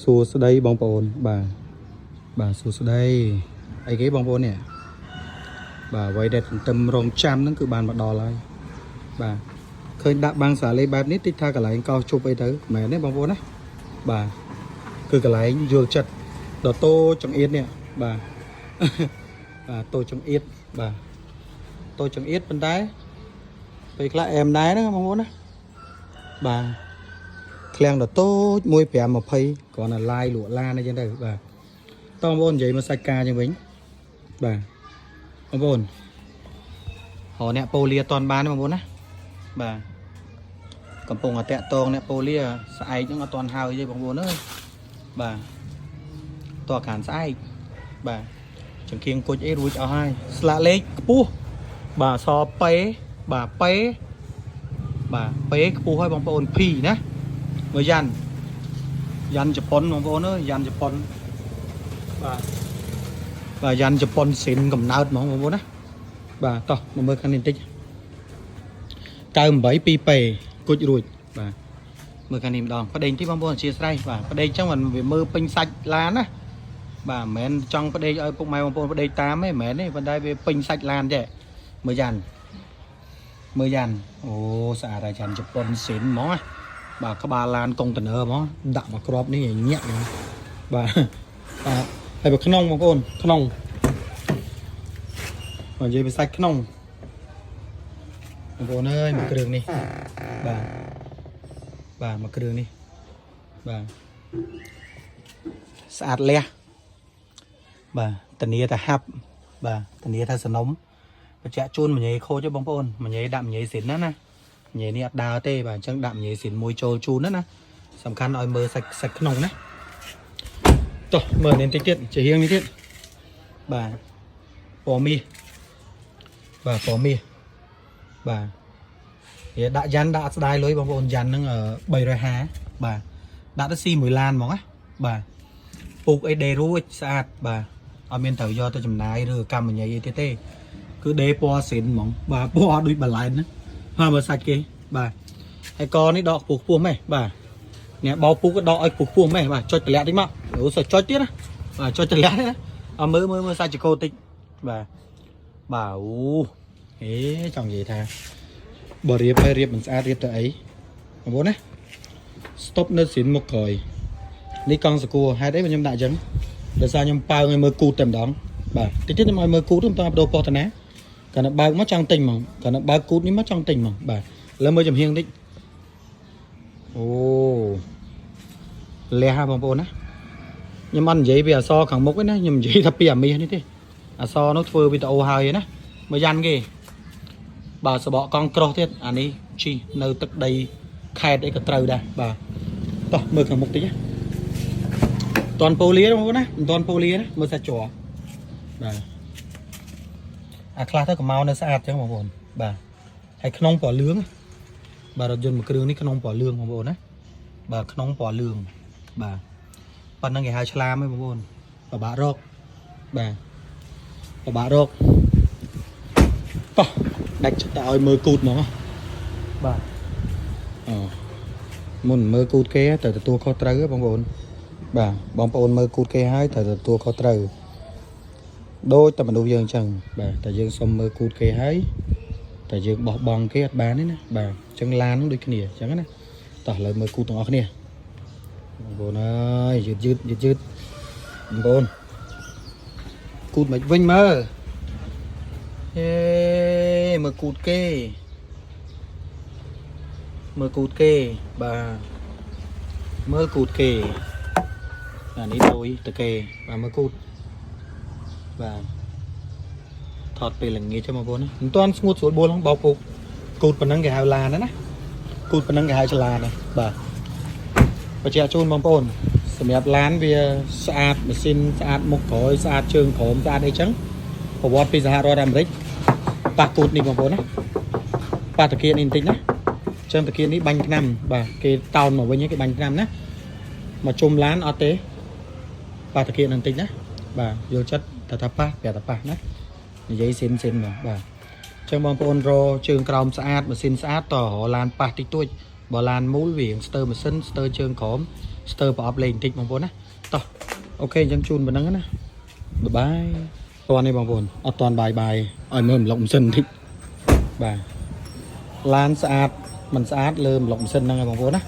សួស្តីបងប្អូនបាទសួស្តីអីគេបងប្អូននេះបាទអ្វីដែលទន្ទឹមរង់ចាំហ្នឹងគឺបានមកដល់ហើយបាទឃើញដាក់បាំងសាលេបែបនេះតិចថាកន្លែងកោសជប់អីទៅមែនទេបងប្អូនណាបាទគឺកន្លែងយល់ចិត្តដល់តូចង្អៀតនេះបាទបាទតូចង្អៀតបាទតូចង្អៀតប៉ុន្តែពេលខ្លះអែមដែរណាបងប្អូនណាបាទឃ្លាំងដល់តូច1520គ្រាន់តែឡាយលក់ឡានអីចឹងទៅបាទតបងប្អូននិយាយមកសាច់ការចឹងវិញបាទបងប្អូនរអ្នកប៉ូលីអត់តាន់បានទេបងប្អូនណាបាទកំពុងតែតាក់តងអ្នកប៉ូលីស្អែកហ្នឹងអត់តាន់ហើយទេបងប្អូនអើយបាទតើខានស្អែកបាទចង្គៀងគុជអីរួចអស់ហើយស្លាកលេខខ្ពស់បាទសប៉េបាទប៉េបាទប៉េខ្ពស់ហើយបងប្អូន P ណាមើលយ៉ាន់ជប៉ុនបងប្អូនអើយយ៉ាន់ជប៉ុនបាទយ៉ាន់ជប៉ុនសិនកំណើតហ្មងបងប្អូនណាបាទតោះមកមើលខាងនេះបន្តិច98 2ប៉េគុជរួចបាទមើលខាងនេះម្ដងប្តេងទីបងប្អូនអធិស្ឋានបាទប្តេងចឹងមិនវាមើលពេញសាច់ឡានណាបាទមិនមែនចង់ប្តេងឲ្យពុកម៉ែបងប្អូនប្តេងតាមទេមិនមែនទេប៉ុន្តែវាពេញសាច់ឡានចេះមើលយ៉ាន់អូស្អាតហើយយ៉ាន់ជប៉ុនសិនហ្មងបាទក្បាលឡានកុងតឺន័រហ្មងដាក់មកគ្រាប់នេះញាក់បាទហើយបើក្នុងបងប្អូនក្នុងបើនិយាយពីសាច់ក្នុងបងប្អូនអើយមកគ្រឿងនេះបាទមកគ្រឿងនេះបាទស្អាតលះបាទធានាថាហាប់បាទធានាថាសំណុំបញ្ជាក់ជូនមញ៉េខូចទេបងប្អូនមញ៉េដាក់មញ៉េសិនណាមញ៉េនេះអត់ដើរទេបាទអញ្ចឹងដាក់មញ៉េសិនមួយចូលជូនណាសំខាន់ឲ្យមើលសាច់ក្នុងណាតោះមើលនេះតិចទៀតជារៀងនេះទៀតបាទពណ៌មាសបាទពណ៌មាសបាទវាដាក់យ៉ាន់ដាក់អត់ស្ដាយលុយបងប្អូនយ៉ាន់ហ្នឹង350បាទដាក់ទៅស៊ីមួយឡានហ្មងណាបាទពូកអីដេរួចស្អាតបាទអត់មានត្រូវយកទៅចំណាយឬកម្មញ្ញអីទៀតទេគឺដេពណ៌សិនហ្មងបាទពណ៌ដូចបលែនហ្នឹងហើយមើលសាច់គេបាទហើយកនេះដកខ្ពស់ម៉េះបាទអ្នកបោពូកក៏ដកឲ្យខ្ពស់ម៉េះបាទចុចតម្លាក់តិចមកអូសចុចទៀតណាបាទចុចតម្លាក់អត់មើលសាច់ចកោតិចបាទអូហេចង់និយាយថាបើរៀបឲ្យរៀបមិនស្អាតរៀបទៅអីបងប្អូនណាស្តុបនៅសិនមុខក្រោយនេះកង់សកួរហេតុអីខ្ញុំដាក់អញ្ចឹងដោយសារខ្ញុំប៉ើងឲ្យមើលគូតតែម្ដងបាទតិចទៀតខ្ញុំឲ្យមើលគូតខ្ញុំតបដោពណ៌តាណាគាត់ទៅបើកមកចង់ទិញហ្មងគាត់ទៅបើកគូតនេះមកចង់ទិញហ្មងបាទឥឡូវមើលចំហៀងតិចអូលះហ่าបងប្អូនណាខ្ញុំអត់និយាយពីអសខាងមុខទេណាខ្ញុំនិយាយថាពីអាមាសនេះទេអសនោះធ្វើវីដេអូហើយណាមើលយ៉ាន់គេបាទសបកកង់ក្រោះទៀតអានេះជីនៅទឹកដីខេតអីក៏ត្រូវដែរបាទតោះមើលខាងមុខតិចណាតន់ប៉ូលីបងប្អូនណាមិនតន់ប៉ូលីណាមើលសាច់ជ័របាទអាខ្លះទៅកម្ៅនៅស្អាតចឹងបងប្អូនបាទហើយក្នុងពណ៌លឿងបាទរថយន្តមួយគ្រឿងនេះក្នុងពណ៌លឿងបងប្អូនណាបាទក្នុងពណ៌លឿងបាទប៉ុណ្្នឹងគេហៅឆ្លាមឯងបងប្អូនពិបាករកបាទពិបាករកតោះដាច់តែឲ្យមើលគូតហ្មងបាទមុនមើលគូតគេទៅទទួលខុសត្រូវបងប្អូនបាទបងប្អូនមើលគូតគេហើយត្រូវទទួលខុសត្រូវដូចតែមនុស្សយើងអញ្ចឹងបាទតែយើងសុំមើលគូតគេហើយតែយើងបោះបង់គេអត់បានទេណាបាទអញ្ចឹងឡាននឹងដូចគ្នាអញ្ចឹងណាតោះឥឡូវមើលគូតទាំងអស់គ្នាបងប្អូនអើយយឺតបងប្អូនគូតមិនវិញមើលមើលគូតគេបាទមើលគូតគេអានេះដូចតគេបាទមើលគូតបាទថតពេលល្ងាចចឹងបងប្អូនណាមិនទាន់ស្ងួតស្រួលបួលហ្នឹងបោកពុកគូតប៉ុណ្ណឹងគេហៅឡានណាគូតប៉ុណ្ណឹងគេហៅឆ្លានណាបាទបញ្ជាក់ជូនបងប្អូនសម្រាប់ឡានវាស្អាតម៉ាស៊ីនស្អាតមុខក្រោយស្អាតជើងក្រោមស្អាតអីចឹងប្រវត្តិពីសហរដ្ឋអាមេរិកប៉ះគូតនេះបងប្អូនណាប៉ះតាគៀកនេះបន្តិចណាចឹងតាគៀកនេះបាញ់ថ្នាំបាទគេតោនមកវិញគេបាញ់ថ្នាំណាមកជុំឡានអត់ទេប៉ះតាគៀកនឹងបន្តិចណាបាទយល់ចិត្តថាប៉ះប្រាប់ថាប៉ះណានិយាយសិនមកបាទចឹងបងប្អូនរជើងក្រោមស្អាតម៉ាស៊ីនស្អាតតរឡានប៉ះតិចតួចបើឡានមូលវាស្ទើរម៉ាស៊ីនស្ទើរជើងក្រោម stir ប្រអប់លេងបន្តិចបងប្អូនណាតោះអូខេអញ្ចឹងជូនប៉ុណ្ណឹងណាបាយតោះនេះបងប្អូនអត់តន់បាយឲ្យមើលម្លុកម៉ាស៊ីនបន្តិចបាទឡានស្អាតមិនស្អាតលើម្លុកម៉ាស៊ីនហ្នឹងឯងបងប្អូនណា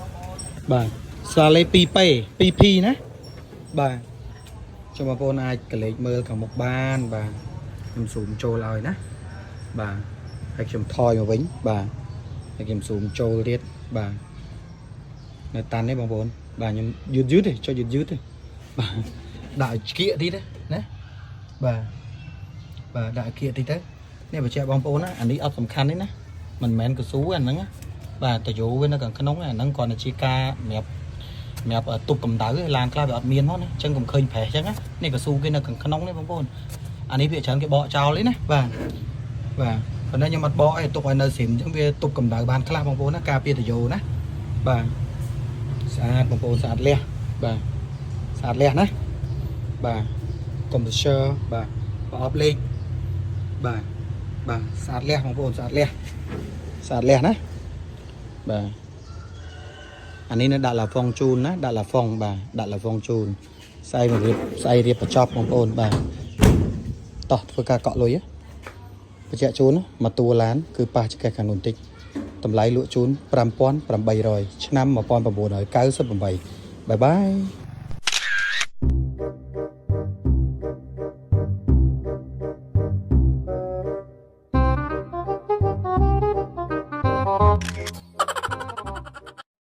បាទសាលេ 2P 2P ណាបាទចូលបងប្អូនអាចកលេចមើលខាងមុខបានបាទខ្ញុំស៊ូមចូលឲ្យណាបាទហើយខ្ញុំថយមកវិញបាទហើយខ្ញុំស៊ូមចូលទៀតបាទនៅតាន់នេះបងប្អូនបាទខ្ញុំយឺតទេចុចយឺតទេបាទដាក់ឲ្យក្រៀកតិចណាបាទដាក់ឲ្យក្រៀកតិចទៅនេះបញ្ជាក់បងប្អូនណាអានេះអត់សំខាន់ទេណាមិនមែនកស៊ូអាហ្នឹងណាបាទតយោវានៅខាងក្នុងអាហ្នឹងគ្រាន់តែជាការសម្រាប់ទប់កម្ដៅឡានខ្លះវាអត់មានហ្នឹងណាអញ្ចឹងកុំឃើញប្រេះអញ្ចឹងណានេះកស៊ូគេនៅខាងក្នុងនេះបងប្អូនអានេះវាច្រើនគេបកចោលទេណាបាទប៉ុន្តែខ្ញុំអត់បកឯងទុកឲ្យនៅស្រីមអញ្ចឹងវាទប់កម្ដៅបានខ្លះបងប្អូនណាការពារតយោណាបាទស្អាតបងប្អូនស្អាតលះបាទស្អាតលះណាបាទ compressor បាទប្រអប់លេខបាទស្អាតលះបងប្អូនស្អាតលះណាបាទអានេះនៅដាក់ឡាហ្វុងជូនណាដាក់ឡាហ្វុងបាទដាក់ឡាហ្វុងជូនស្អីរៀបបញ្ចប់បងប្អូនបាទតោះធ្វើការកក់លុយបញ្ជាក់ជូនមកតួឡានគឺប៉ះចកេះខាងនោះបន្តិចតម្លៃលក់ជូន 5,800 ឆ្នាំ 1998 បាយបាយ